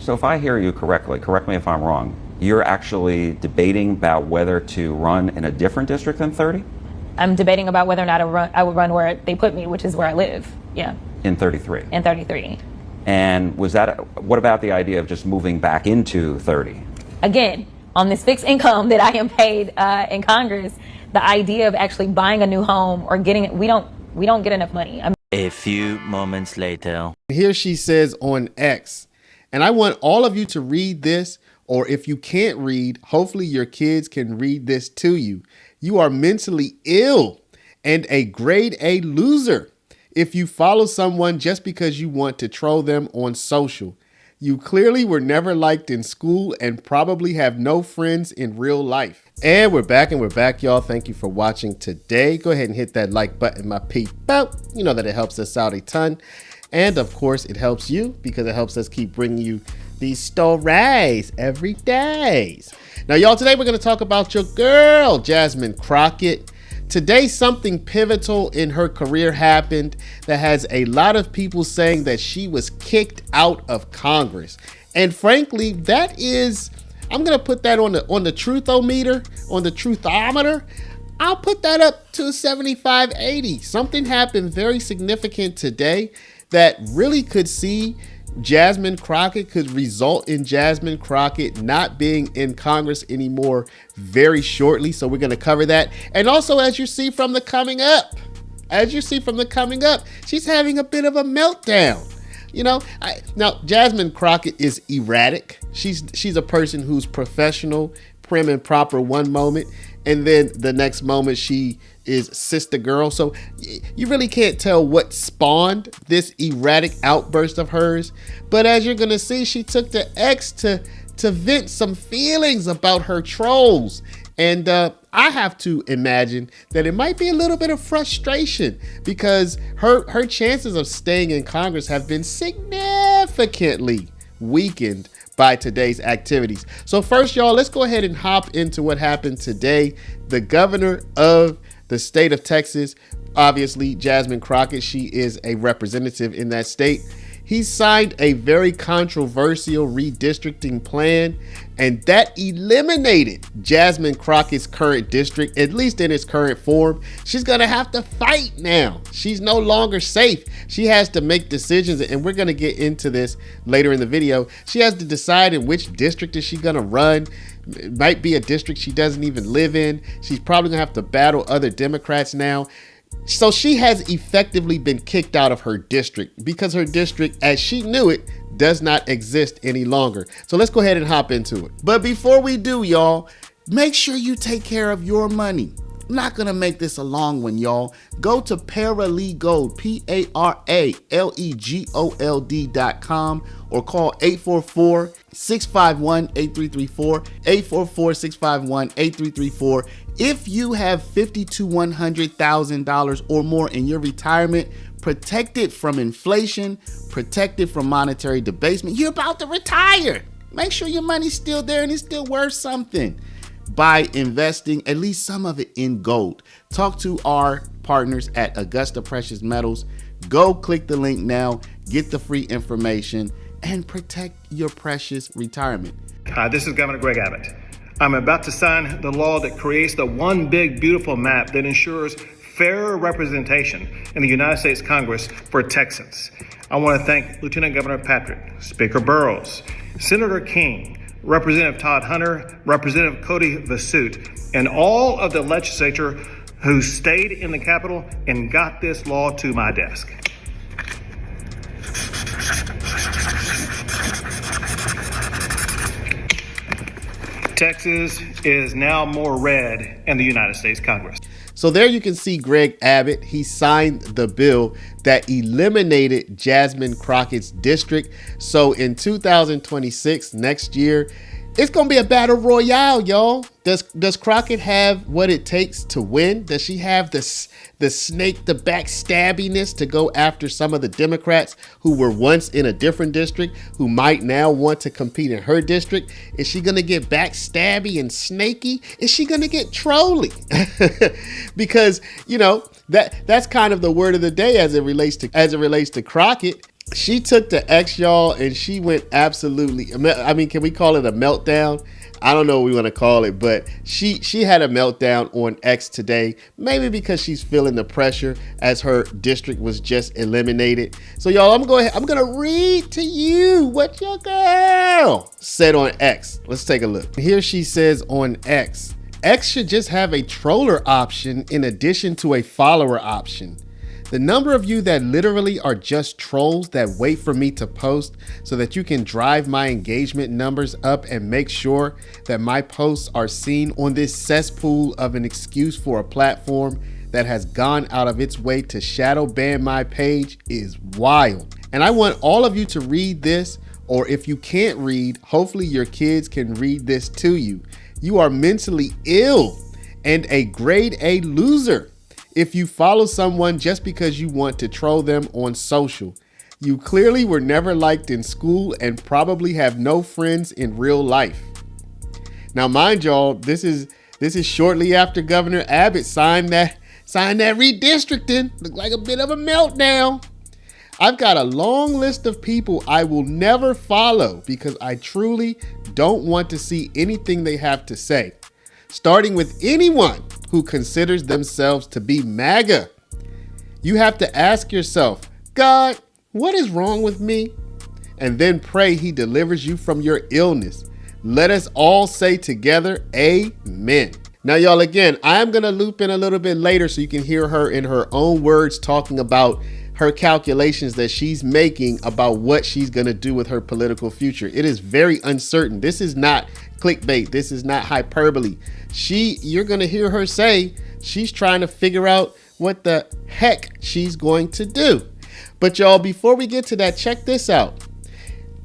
So if I hear you correctly, correct me if I'm wrong, you're actually debating about whether to run in a different district than 30? I'm debating about whether or not I would run where they put me, which is where I live. Yeah. In 33? In 33. And what about the idea of just moving back into 30? Again, on this fixed income that I am paid in Congress, the idea of actually buying a new home or getting it, we don't get enough money. A few moments later. Here she says on X, and I want all of you to read this, or if you can't read, hopefully your kids can read this to you. You are mentally ill and a grade A loser if you follow someone just because you want to troll them on social. You clearly were never liked in school and probably have no friends in real life. And we're back, y'all. Thank you for watching today. Go ahead and hit that like button, my people. You know that it helps us out a ton. And of course, it helps you because it helps us keep bringing you these stories every day. Now, y'all, today we're going to talk about your girl, Jasmine Crockett. Today, something pivotal in her career happened that has a lot of people saying that she was kicked out of Congress. And frankly, that is, I'm going to put that on the truthometer, on the truthometer. I'll put that up to 75, 80. Something happened very significant today that really could see Jasmine Crockett, could result in Jasmine Crockett not being in Congress anymore very shortly. So we're going to cover that. And also, as you see from the coming up, she's having a bit of a meltdown. You know, now Jasmine Crockett is erratic. She's a person who's professional, prim and proper one moment, and then the next moment she is sister girl. So you really can't tell what spawned this erratic outburst of hers. But as you're gonna see, she took to X to vent some feelings about her trolls. And I have to imagine that it might be a little bit of frustration because her chances of staying in Congress have been significantly weakened by today's activities. So first, y'all, let's go ahead and hop into what happened today. The governor of the state of Texas, obviously Jasmine Crockett, she is a representative in that state. He signed a very controversial redistricting plan, and that eliminated Jasmine Crockett's current district, at least in its current form. She's gonna have to fight now. She's no longer safe. She has to make decisions, and we're gonna get into this later in the video. She has to decide in which district is she gonna run. It might be a district she doesn't even live in. She's probably gonna have to battle other Democrats now. So she has effectively been kicked out of her district because her district, as she knew it, does not exist any longer. So let's go ahead and hop into it. But before we do, y'all, make sure you take care of your money. I'm not gonna make this a long one, y'all. Go to Paralegold, PARALEGOLD.com, or call 844-651-8334, 844-651-8334. If you have $50,000 to $100,000 or more in your retirement, protected from inflation, protected from monetary debasement, you're about to retire. Make sure your money's still there and it's still worth something by investing at least some of it in gold. Talk to our partners at Augusta Precious Metals. Go click the link now, get the free information, and protect your precious retirement. Hi, this is Governor Greg Abbott. I'm about to sign the law that creates the one big beautiful map that ensures fair representation in the United States Congress for Texans. I want to thank Lieutenant Governor Patrick, Speaker Burrows, Senator King, Representative Todd Hunter, Representative Cody Vasut, and all of the legislature who stayed in the Capitol and got this law to my desk. Texas is now more red in the United States Congress. So there you can see Greg Abbott. He signed the bill that eliminated Jasmine Crockett's district. So in 2026, next year, it's going to be a battle royale, y'all. Does Crockett have what it takes to win? Does she have the snake, the backstabbiness to go after some of the Democrats who were once in a different district, who might now want to compete in her district? Is she going to get backstabby and snaky? Is she going to get trolly? Because, you know, that's kind of the word of the day as it relates to Crockett. She took the X, y'all, and she went absolutely, I mean, can we call it a meltdown? I don't know what we want to call it, but she had a meltdown on X today, maybe because she's feeling the pressure as her district was just eliminated. So y'all, I'm going to read to you what your girl said on X. Let's take a look. Here she says on X should just have a troller option in addition to a follower option. The number of you that literally are just trolls that wait for me to post so that you can drive my engagement numbers up and make sure that my posts are seen on this cesspool of an excuse for a platform that has gone out of its way to shadow ban my page is wild. And I want all of you to read this, or if you can't read, hopefully your kids can read this to you. You are mentally ill and a grade A loser if you follow someone just because you want to troll them on social. You clearly were never liked in school and probably have no friends in real life. Now, mind y'all, this is shortly after Governor Abbott signed that redistricting. Looked like a bit of a meltdown. I've got a long list of people I will never follow because I truly don't want to see anything they have to say, starting with anyone who considers themselves to be MAGA. You have to ask yourself, God, what is wrong with me? And then pray he delivers you from your illness. Let us all say together, amen. Now, y'all, again, I'm going to loop in a little bit later so you can hear her in her own words talking about her calculations that she's making about what she's going to do with her political future. It is very uncertain. This is not clickbait. This is not hyperbole. You're going to hear her say she's trying to figure out what the heck she's going to do. But y'all, before we get to that, check this out.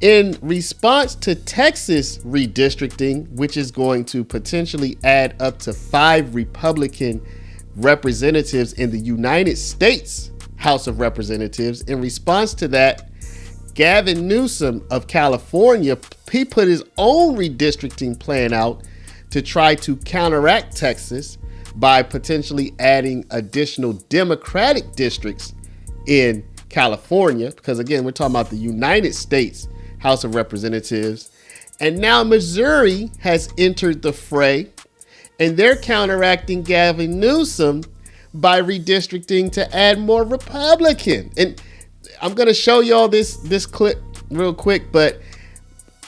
In response to Texas redistricting, which is going to potentially add up to 5 Republican representatives in the United States House of Representatives, in response to that, Gavin Newsom of California, he put his own redistricting plan out to try to counteract Texas by potentially adding additional Democratic districts in California, because again, we're talking about the United States House of Representatives. And now Missouri has entered the fray, and they're counteracting Gavin Newsom by redistricting to add more Republican. And I'm going to show y'all this clip real quick, but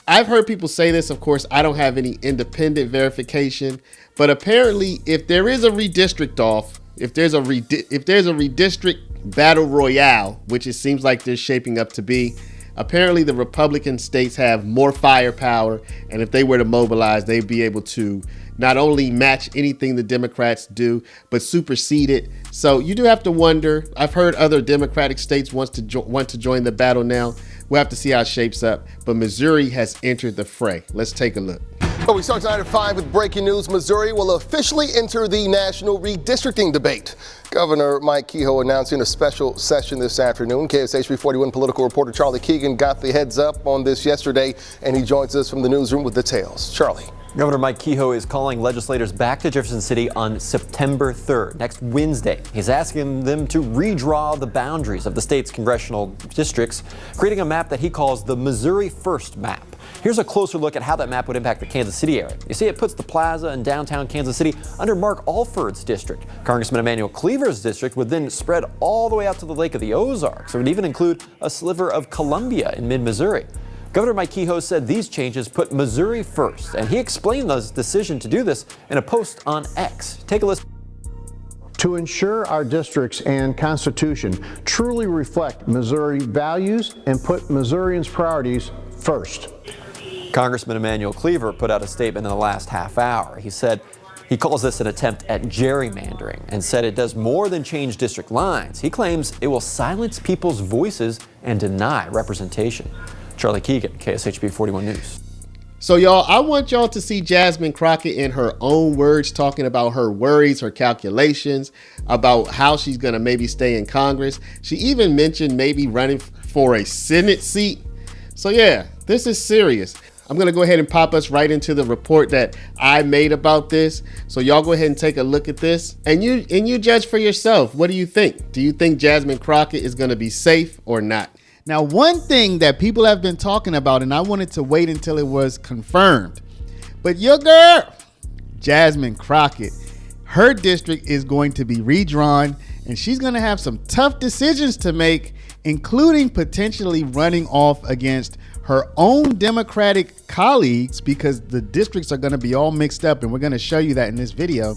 I've heard people say this. Of course, I don't have any independent verification, but apparently if there is a redistrict off, if there's a redistrict battle royale, which it seems like they're shaping up to be, apparently the Republican states have more firepower, and if they were to mobilize, they'd be able to not only match anything the Democrats do, but supersede it. So you do have to wonder. I've heard other Democratic states want to join the battle now. We'll have to see how it shapes up. But Missouri has entered the fray. Let's take a look. Well, we start tonight at 5 with breaking news. Missouri will officially enter the national redistricting debate. Governor Mike Kehoe announcing a special session this afternoon. KSHB 41 political reporter Charlie Keegan got the heads up on this yesterday, and he joins us from the newsroom with details. Charlie. Governor Mike Kehoe is calling legislators back to Jefferson City on September 3rd, next Wednesday. He's asking them to redraw the boundaries of the state's congressional districts, creating a map that he calls the Missouri First map. Here's a closer look at how that map would impact the Kansas City area. You see, it puts the plaza in downtown Kansas City under Mark Alford's district. Congressman Emanuel Cleaver's district would then spread all the way out to the Lake of the Ozarks. It would even include a sliver of Columbia in mid-Missouri. Governor Mike Kehoe said these changes put Missouri first, and he explained his decision to do this in a post on X. Take a listen. To ensure our districts and Constitution truly reflect Missouri values and put Missourians' priorities first. Congressman Emanuel Cleaver put out a statement in the last half hour. He said he calls this an attempt at gerrymandering and said it does more than change district lines. He claims it will silence people's voices and deny representation. Charlie Keegan, KSHB 41 News. So y'all, I want y'all to see Jasmine Crockett in her own words talking about her worries, her calculations, about how she's going to maybe stay in Congress. She even mentioned maybe running for a Senate seat. So yeah, this is serious. I'm going to go ahead and pop us right into the report that I made about this. So y'all go ahead and take a look at this and you judge for yourself. What do you think? Do you think Jasmine Crockett is going to be safe or not? Now, one thing that people have been talking about, and I wanted to wait until it was confirmed, but your girl, Jasmine Crockett, her district is going to be redrawn, and she's going to have some tough decisions to make, including potentially running off against her own Democratic colleagues, because the districts are going to be all mixed up, and we're going to show you that in this video.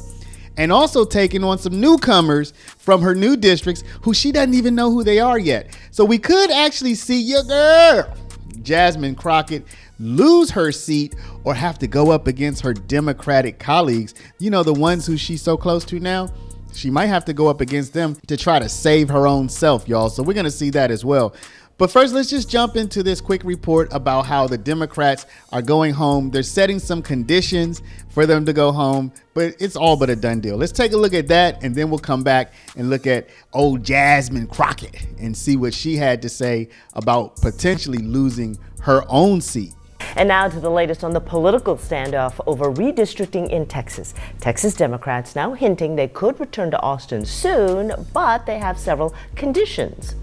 And also taking on some newcomers from her new districts who she doesn't even know who they are yet. So we could actually see your girl, Jasmine Crockett, lose her seat or have to go up against her Democratic colleagues. You know, the ones who she's so close to now. She might have to go up against them to try to save her own self, y'all. So we're going to see that as well. But first, let's just jump into this quick report about how the Democrats are going home. They're setting some conditions for them to go home, but it's all but a done deal. Let's take a look at that, and then we'll come back and look at old Jasmine Crockett and see what she had to say about potentially losing her own seat. And now to the latest on the political standoff over redistricting in Texas. Texas Democrats now hinting they could return to Austin soon, but they have several conditions.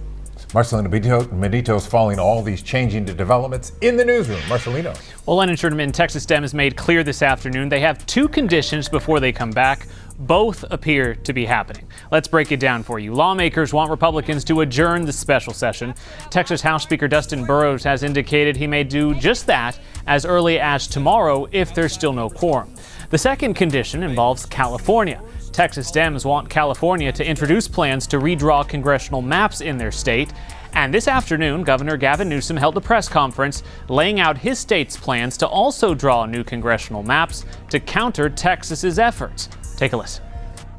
Marcelino Benito's following all these changing developments in the newsroom. Marcelino. Well, uninsured men Texas Dem has made clear this afternoon they have two conditions before they come back. Both appear to be happening. Let's break it down for you. Lawmakers want Republicans to adjourn the special session. Texas House Speaker Dustin Burrows has indicated he may do just that as early as tomorrow if there's still no quorum. The second condition involves California. Texas Dems want California to introduce plans to redraw congressional maps in their state. And this afternoon, Governor Gavin Newsom held a press conference laying out his state's plans to also draw new congressional maps to counter Texas's efforts. Take a listen.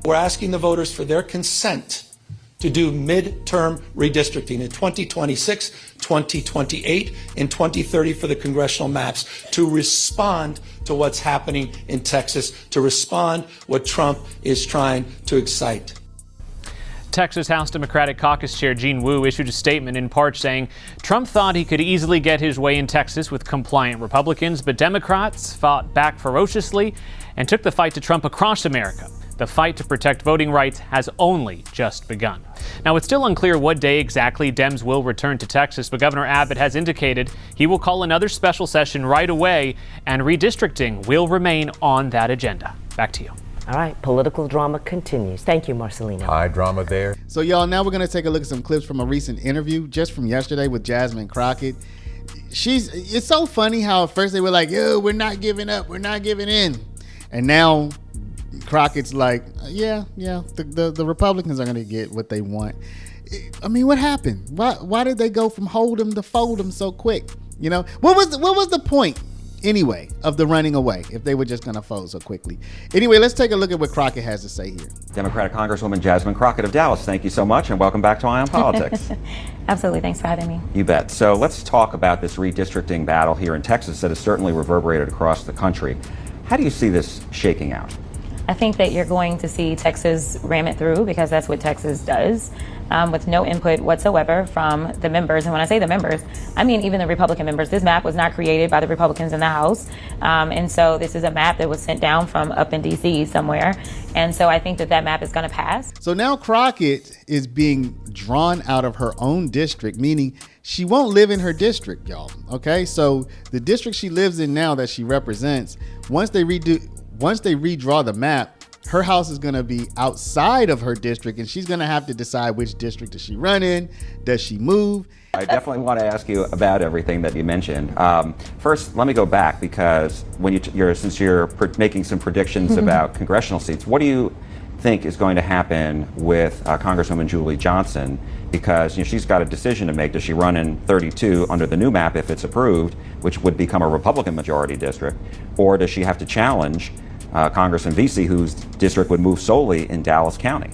We're asking the voters for their consent to do midterm redistricting in 2026, 2028, and 2030 for the congressional maps to respond to what's happening in Texas, to respond what Trump is trying to excite. Texas House Democratic Caucus Chair Gene Wu issued a statement in part saying Trump thought he could easily get his way in Texas with compliant Republicans, but Democrats fought back ferociously and took the fight to Trump across America. The fight to protect voting rights has only just begun. Now, it's still unclear what day exactly Dems will return to Texas, but Governor Abbott has indicated he will call another special session right away, and redistricting will remain on that agenda. Back to you. All right, political drama continues. Thank you, Marcelino. High drama there. So y'all, now we're going to take a look at some clips from a recent interview just from yesterday with Jasmine Crockett. It's so funny how at first they were like, yo, we're not giving up, we're not giving in. And now Crockett's like, the Republicans are going to get what they want. I mean, what happened? Why did they go from hold them to fold them so quick? You know, what was the point anyway of the running away if they were just going to fold so quickly? Anyway, let's take a look at what Crockett has to say here. Democratic Congresswoman Jasmine Crockett of Dallas, thank you so much, and welcome back to Eye on Politics. Absolutely. Thanks for having me. You bet. So let's talk about this redistricting battle here in Texas that has certainly reverberated across the country. How do you see this shaking out? I think that you're going to see Texas ram it through because that's what Texas does, with no input whatsoever from the members. And when I say the members, I mean even the Republican members. This map was not created by the Republicans in the House. And so this is a map that was sent down from up in D.C. somewhere. And so I think that map is going to pass. So now Crockett is being drawn out of her own district, meaning she won't live in her district, y'all. Okay, so the district she lives in now that she represents, once they redraw the map, her house is going to be outside of her district, and she's going to have to decide which district does she run in, does she move. I definitely want to ask you about everything that you mentioned. First, let me go back because when since you're making some predictions about congressional seats, what do you think is going to happen with Congresswoman Julie Johnson? Because she's got a decision to make. Does she run in 32 under the new map if it's approved, which would become a Republican majority district, or does she have to challenge Congressman Veasey, whose district would move solely in Dallas County?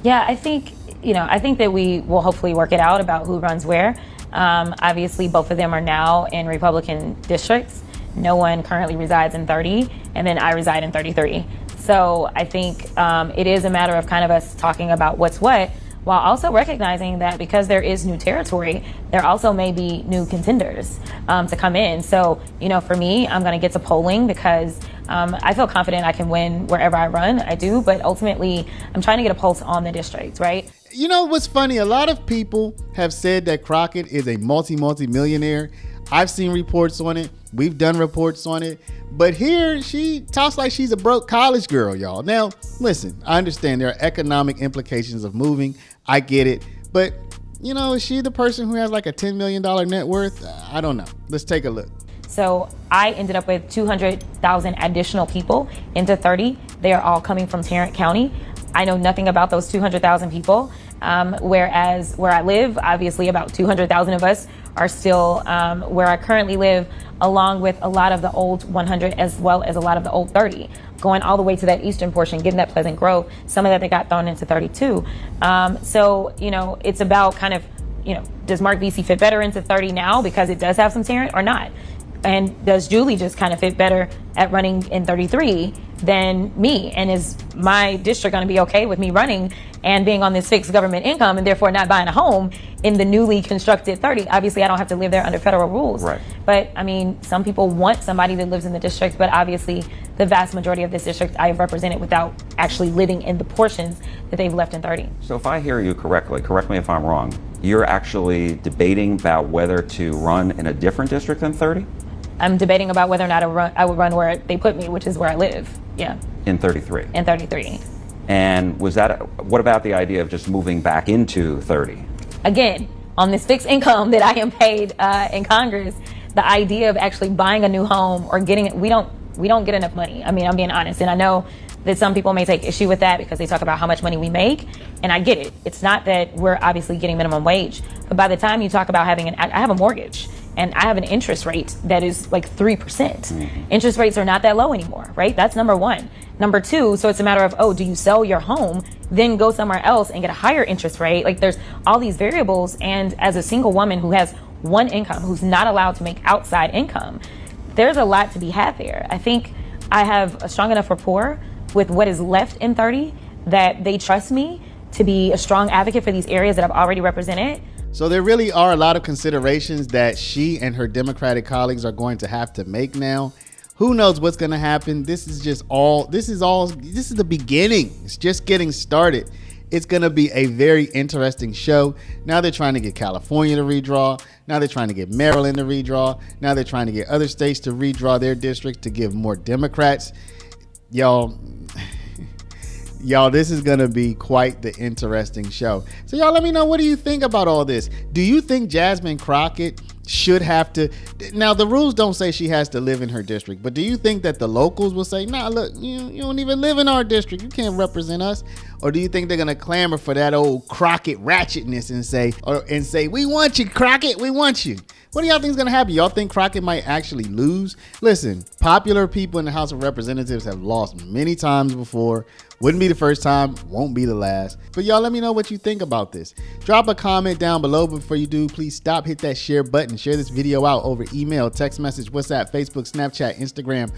Yeah, I think that we will hopefully work it out about who runs where. Obviously, both of them are now in Republican districts. No one currently resides in 30, and then I reside in 33. So I think it is a matter of kind of us talking about what's what, while also recognizing that because there is new territory, there also may be new contenders to come in. So, for me, I'm going to get to polling because I feel confident I can win wherever I run. I do, but ultimately, I'm trying to get a pulse on the district, right? You know what's funny? A lot of people have said that Crockett is a multi-millionaire. I've seen reports on it. We've done reports on it. But here she talks like she's a broke college girl, y'all. Now, listen, I understand there are economic implications of moving. I get it. But, you know, is she the person who has like a $10 million net worth? I don't know. Let's take a look. So I ended up with 200,000 additional people into 30. They are all coming from Tarrant County. I know nothing about those 200,000 people, whereas where I live, obviously about 200,000 of us are still where I currently live, along with a lot of the old 100 as well as a lot of the old 30, going all the way to that eastern portion, getting that Pleasant Grove. Some of that they got thrown into 32. So, you know, it's about kind of, you know, does Marc Veasey fit better into 30 now because it does have some Tarrant or not? And does Julie just kind of fit better at running in 33 than me? And is my district going to be okay with me running and being on this fixed government income and therefore not buying a home in the newly constructed 30? Obviously, I don't have to live there under federal rules. Right. But, I mean, some people want somebody that lives in the district, but obviously the vast majority of this district I have represented without actually living in the portions that they've left in 30. So if I hear you correctly, correct me if I'm wrong, you're actually debating about whether to run in a different district than 30? I'm debating about whether or not I would run where they put me, which is where I live. Yeah. In 33? In 33. And what about the idea of just moving back into 30? Again, on this fixed income that I am paid in Congress, the idea of actually buying a new home or getting it, we don't get enough money. I mean, I'm being honest. And I know that some people may take issue with that because they talk about how much money we make. And I get it. It's not that we're obviously getting minimum wage. But by the time you talk about I have a mortgage. And I have an interest rate that is like 3%. Mm-hmm. Interest rates are not that low anymore, right? That's number one. Number two, so it's a matter of, do you sell your home, then go somewhere else and get a higher interest rate? Like there's all these variables. And as a single woman who has one income, who's not allowed to make outside income, there's a lot to be had there. I think I have a strong enough rapport with what is left in 30 that they trust me to be a strong advocate for these areas that I've already represented. So there really are a lot of considerations that she and her Democratic colleagues are going to have to make now. Who knows what's going to happen? This is the beginning. It's just getting started. It's going to be a very interesting show. Now they're trying to get California to redraw. Now they're trying to get Maryland to redraw. Now they're trying to get other states to redraw their districts to give more Democrats. Y'all, this is going to be quite the interesting show. So y'all let me know, what do you think about all this? Do you think Jasmine Crockett should have to, now the rules don't say she has to live in her district, but do you think that the locals will say, nah, look, you don't even live in our district, you can't represent us? Or do you think they're going to clamor for that old Crockett ratchetness and say, we want you, Crockett, we want you? What do y'all think is going to happen? Y'all think Crockett might actually lose? Listen, popular people in the House of Representatives have lost many times before. Wouldn't be the first time, won't be the last. But y'all let me know what you think about this. Drop a comment down below, but before you do, please stop, hit that share button, share this video out over email, text message, WhatsApp, Facebook, Snapchat, Instagram,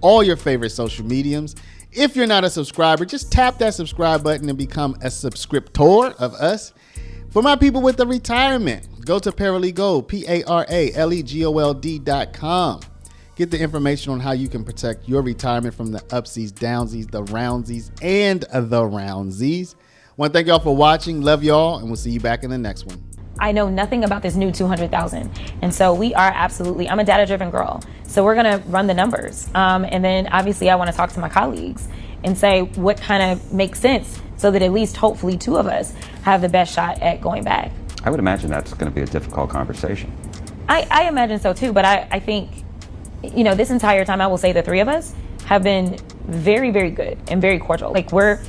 all your favorite social mediums. If you're not a subscriber, just tap that subscribe button and become a subscriptor of us. For my people with the retirement, go to Paralegold, PARALEGOLD.com. Get the information on how you can protect your retirement from the upsies, downsies, the roundsies, and the roundsies. Want to thank y'all for watching. Love y'all, and we'll see you back in the next one. I know nothing about this new 200,000. And so we are absolutely, I'm a data-driven girl. So we're going to run the numbers. And then obviously I want to talk to my colleagues and say what kind of makes sense so that at least hopefully two of us have the best shot at going back. I would imagine that's going to be a difficult conversation. I imagine so too, but I think, you know, this entire time I will say the three of us have been very, very good and very cordial. Like we're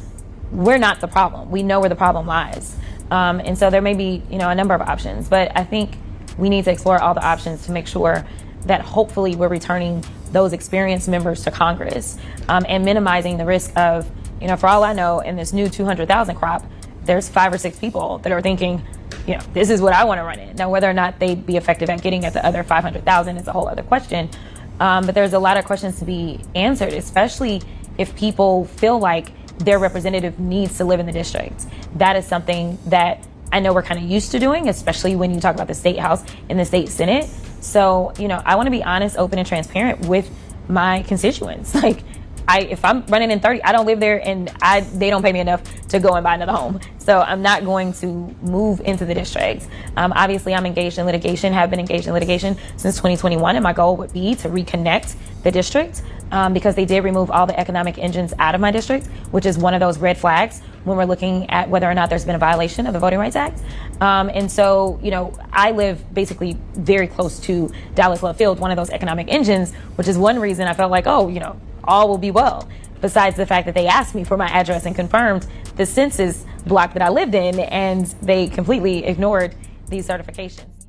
not the problem. We know where the problem lies. And so there may be, you know, a number of options, but I think we need to explore all the options to make sure that hopefully we're returning those experienced members to Congress and minimizing the risk of, you know, for all I know, in this new 200,000 crop, there's 5 or 6 people that are thinking, you know, this is what I want to run in. Now, whether or not they'd be effective at getting at the other 500,000 is a whole other question. But there's a lot of questions to be answered, especially if people feel like their representative needs to live in the district. That is something that I know we're kind of used to doing, especially when you talk about the state house and the state senate. So, you know, I want to be honest, open, and transparent with my constituents. Like, if I'm running in 30, I don't live there, and they don't pay me enough to go and buy another home. So I'm not going to move into the district. Obviously, I'm engaged in litigation, have been engaged in litigation since 2021, and my goal would be to reconnect the district because they did remove all the economic engines out of my district, which is one of those red flags when we're looking at whether or not there's been a violation of the Voting Rights Act. And so, I live basically very close to Dallas Love Field, one of those economic engines, which is one reason I felt like, all will be well. Besides the fact that they asked me for my address and confirmed the census block that I lived in, and they completely ignored these certifications.